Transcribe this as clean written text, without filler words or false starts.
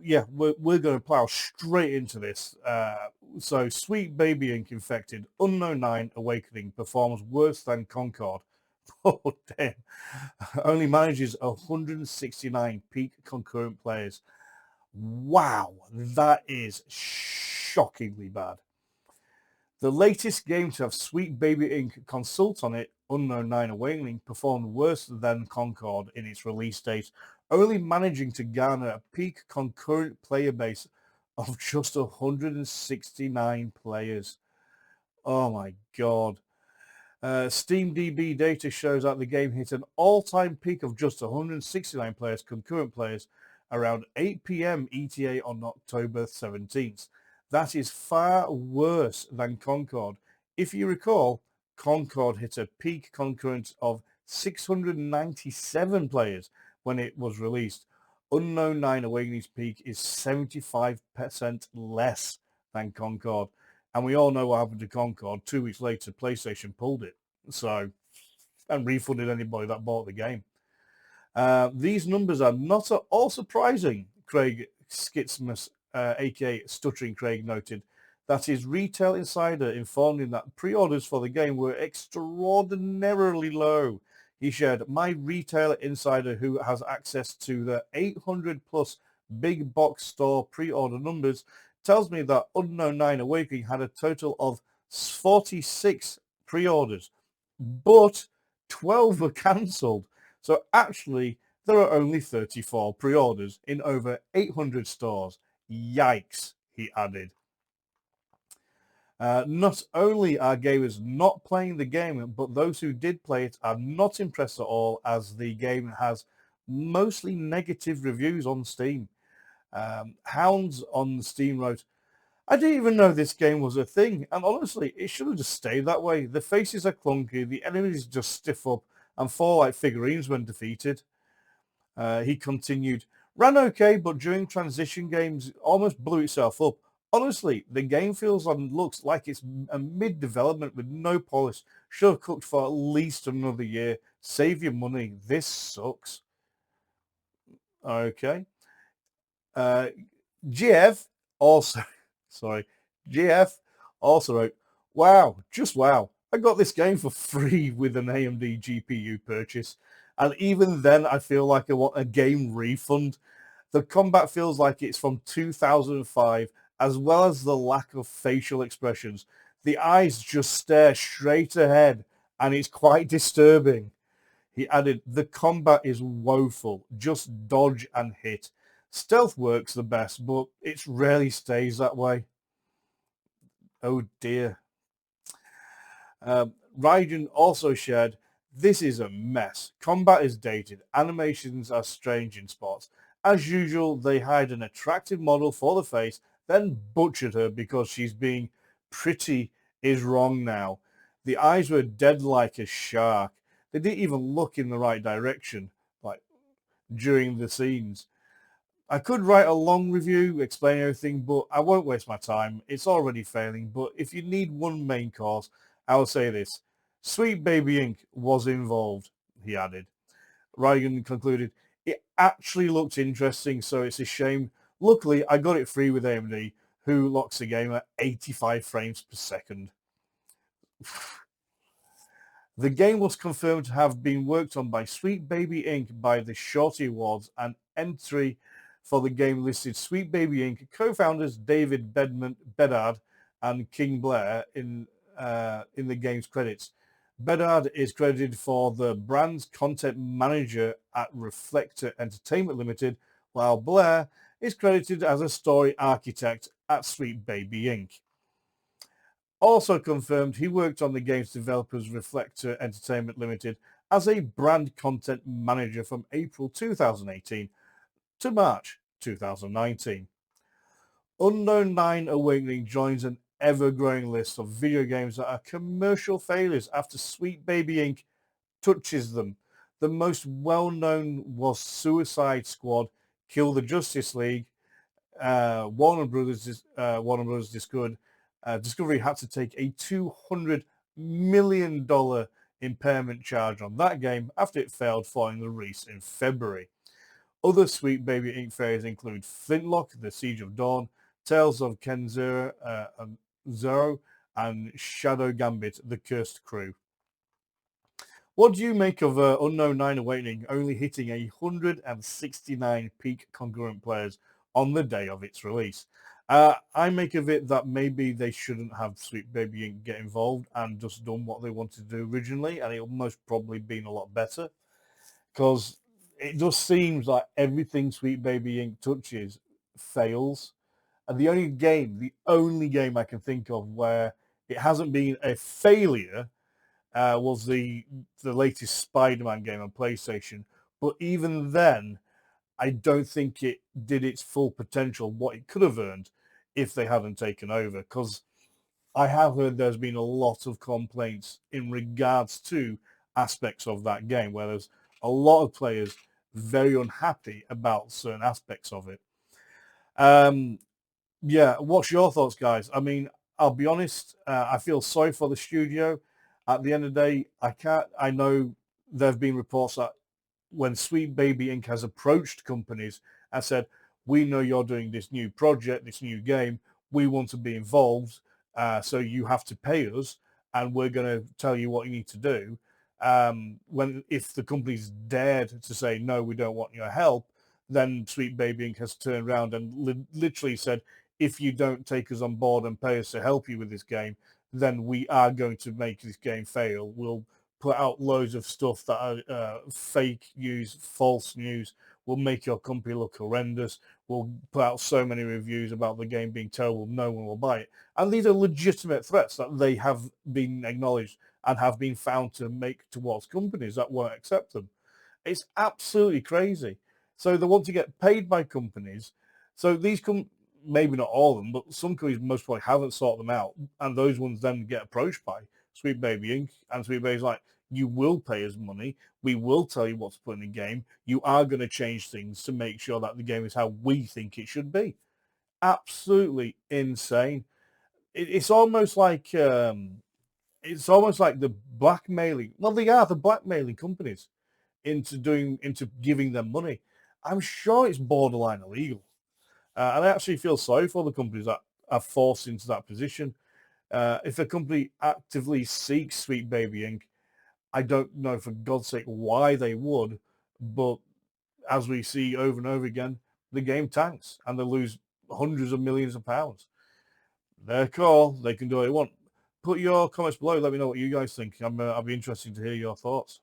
yeah, we're going to plow straight into this. So, Sweet Baby Ink infected Unknown 9 Awakening performs worse than Concord. Oh, damn. Only manages 169 peak concurrent players. Wow, that is shockingly bad. The latest game to have Sweet Baby Inc. consult on it, Unknown 9 Awakening, performed worse than Concord in its release date, only managing to garner a peak concurrent player base of just 169 players. Oh my god. SteamDB data shows that the game hit an all-time peak of just 169 players, concurrent players, around 8 p.m. ETA on October 17th. That is far worse than Concord. If you recall, Concord hit a peak concurrent of 697 players when it was released. Unknown 9 Awakening's peak is 75% less than Concord. And we all know what happened to Concord. 2 weeks later, PlayStation pulled it. So, and refunded anybody that bought the game. These numbers are not at all surprising, Craig Skitsmus, aka Stuttering Craig, noted. That his Retail Insider informed him that pre-orders for the game were extraordinarily low. He shared, my Retail Insider, who has access to the 800 plus big box store pre-order numbers, tells me that Unknown 9 Awakening had a total of 46 pre-orders, but 12 were cancelled. So actually, there are only 34 pre-orders in over 800 stores. Yikes, he added. Not only are gamers not playing the game, but those who did play it are not impressed at all, as the game has mostly negative reviews on Steam. Hounds on Steam wrote, I didn't even know this game was a thing, and honestly, it should have just stayed that way. The faces are clunky, the enemies just stiff up and fall like figurines when defeated. He continued, ran okay, but during transition games, almost blew itself up. Honestly, the game feels and looks like it's a mid-development with no polish. Should have cooked for at least another year. Save your money. This sucks. Okay. GF also, sorry, GF also wrote, wow, just wow. I got this game for free with an AMD GPU purchase. And even then, I feel like I want a game refund. The combat feels like it's from 2005, as well as the lack of facial expressions. The eyes just stare straight ahead, and it's quite disturbing. He added, the combat is woeful. Just dodge and hit. Stealth works the best, but it rarely stays that way. Oh dear. Raiden also shared, this is a mess. Combat is dated. Animations are strange in spots. As usual, they hired an attractive model for the face, then butchered her because she's being pretty is wrong now. The eyes were dead like a shark. They didn't even look in the right direction, like during the scenes. I could write a long review, explain everything, but I won't waste my time. It's already failing, but if you need one main course, I will say this. Sweet Baby Inc. was involved, he added. Reagan concluded, it actually looked interesting, so it's a shame. Luckily, I got it free with AMD, who locks the game at 85 frames per second. The game was confirmed to have been worked on by Sweet Baby Inc. by the Shorty Awards, and entry for the game listed Sweet Baby Inc. co-founders David Bedard and King Blair in the game's credits. Bedard is credited for the brand's content manager at Reflector Entertainment Limited, while Blair is credited as a story architect at Sweet Baby Inc. Also confirmed, he worked on the game's developers Reflector Entertainment Limited as a brand content manager from April 2018 to March 2019. Unknown 9 Awakening joins an ever-growing list of video games that are commercial failures after Sweet Baby Inc. touches them. The most well-known was Suicide Squad, Kill the Justice League. Warner Brothers Discovery had to take a $200 million impairment charge on that game after it failed following the release in February. Other Sweet Baby Inc. failures include Flintlock, The Siege of Dawn, Tales of Kenzero, Zero, and Shadow Gambit, The Cursed Crew. What do you make of Unknown 9 Awakening only hitting 169 peak concurrent players on the day of its release? I make of it that maybe they shouldn't have Sweet Baby Inc. get involved and just done what they wanted to do originally, and it'll most probably been a lot better, because it just seems like everything Sweet Baby Inc. touches fails. And the only game I can think of where it hasn't been a failure was the latest Spider-Man game on PlayStation. But even then, I don't think it did its full potential, what it could have earned if they hadn't taken over. Because I have heard there's been a lot of complaints in regards to aspects of that game, where there's a lot of players very unhappy about certain aspects of it. Yeah, what's your thoughts, guys? I mean, I'll be honest. I feel sorry for the studio. At the end of the day, I can't. I know there have been reports that when Sweet Baby Inc. has approached companies and said, "We know you're doing this new project, this new game. We want to be involved, so you have to pay us, and we're going to tell you what you need to do." When if the company's dared to say, "No, we don't want your help," then Sweet Baby Inc. has turned around and literally said, if you don't take us on board and pay us to help you with this game, then we are going to make this game fail. We'll put out loads of stuff that are fake news, false news. We'll make your company look horrendous. We'll put out so many reviews about the game being terrible, no one will buy it. And these are legitimate threats that they have been acknowledged and have been found to make towards companies that won't accept them. It's absolutely crazy. So they want to get paid by companies. So these maybe not all of them, but some companies most probably haven't sought them out, and those ones then get approached by Sweet Baby Inc. And Sweet Baby's like, you will pay us money. We will tell you what to put in the game. You are going to change things to make sure that the game is how we think it should be. Absolutely insane. It's almost like the blackmailing. Well, they are the blackmailing companies into giving them money. I'm sure it's borderline illegal. And I actually feel sorry for the companies that are forced into that position. If a company actively seeks Sweet Baby Inc., I don't know for God's sake why they would, but as we see over and over again, the game tanks and they lose hundreds of millions of pounds. Their call, they can do what they want. Put your comments below. Let me know what you guys think. I'll be interested to hear your thoughts.